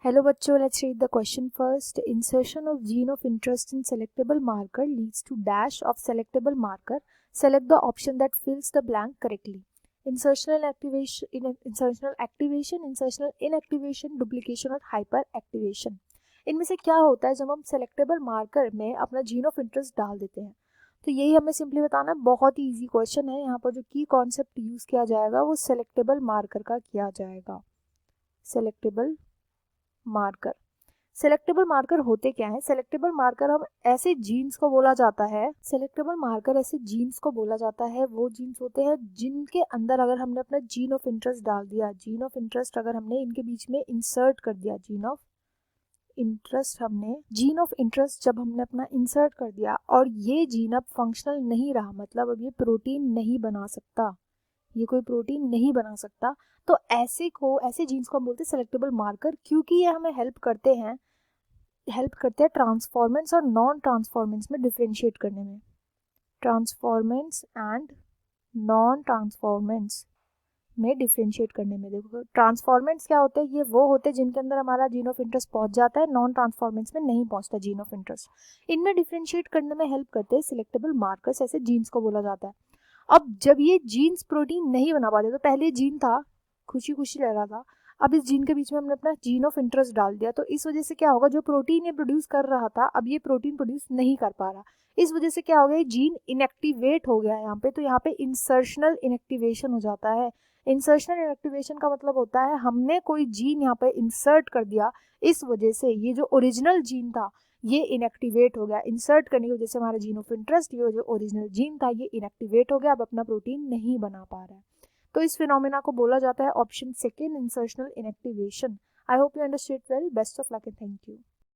Hello बच्चों, let's read the question first. Insertion of gene of interest in selectable marker leads to dash of selectable marker. Select the option that fills the blank correctly. Insertional activation, insertional inactivation, duplication और hyperactivation. इनमें से क्या होता है जब हम selectable marker में अपना जीन ऑफ इंटरेस्ट डाल देते हैं? तो यही हमें सिंपली बताना है. बहुत ही इजी क्वेश्चन है. यहाँ पर जो की कॉन्सेप्ट यूज किया जाएगा वो सेलेक्टेबल मार्कर का किया जाएगा. Selectable marker. सेलेक्टेबल मार्कर होते क्या है? सेलेक्टेबल मार्कर हम ऐसे जीन्स को बोला जाता है, सेलेक्टेबल मार्कर ऐसे जीन्स को बोला जाता है, वो जीन्स होते हैं जिनके अंदर अगर हमने अपना जीन ऑफ इंटरेस्ट डाल दिया, जीन ऑफ इंटरेस्ट अगर हमने इनके बीच में इंसर्ट कर दिया, जीन ऑफ इंटरेस्ट जब हमने अपना इंसर्ट कर दिया और ये जीन अब फंक्शनल नहीं रहा, मतलब अब ये प्रोटीन नहीं बना सकता, ये कोई प्रोटीन नहीं बना सकता, तो ऐसे जीन्स को हम बोलते हैं सेलेक्टेबल मार्कर, क्योंकि ये हमें हेल्प करते हैं ट्रांसफॉर्मेंट्स और नॉन ट्रांसफॉर्मेंट्स में डिफरेंशिएट करने में. ट्रांसफॉर्मेंट्स एंड नॉन ट्रांसफॉर्मेंट्स में डिफरेंशिएट करने में. देखो ट्रांसफॉर्मेंट्स क्या होते हैं? ये वो होते हैं जिनके अंदर हमारा जीन ऑफ इंटरेस्ट पहुंच जाता है, नॉन ट्रांसफॉर्मेंट्स में नहीं पहुंचता जीन ऑफ इंटरेस्ट. इनमें डिफरेंशिएट करने में हेल्प करते हैं सिलेक्टेबल मार्कर्स, ऐसे जीन्स को बोला जाता है. अब जब ये जीन्स प्रोटीन नहीं बना पाते, तो पहले जीन था, खुशी खुशी रह रहा था, अब इस जीन के बीच में हमने अपना जीन ऑफ इंटरेस्ट डाल दिया, तो इस वजह से क्या होगा, जो प्रोटीन ये प्रोड्यूस कर रहा था अब ये प्रोटीन प्रोड्यूस नहीं कर पा रहा. इस वजह से क्या हो गया, जीन इनएक्टिवेट हो गया यहाँ पे. तो यहाँ पे इंसर्शनल इनएक्टिवेशन हो जाता है. इंसर्शनल इनएक्टिवेशन का मतलब होता है हमने कोई जीन यहाँ पे इंसर्ट कर दिया, इस वजह से ये जो ओरिजिनल जीन था ये इनएक्टिवेट हो गया. इंसर्ट करने की वजह से हमारा जीन ऑफ इंटरेस्ट, ये जो ओरिजिनल जीन था ये इनएक्टिवेट हो गया, अब अपना प्रोटीन नहीं बना पा रहा है. तो इस फिनोमेना को बोला जाता है option second, insertional inactivation. I hope you understood well. Best of luck and thank you.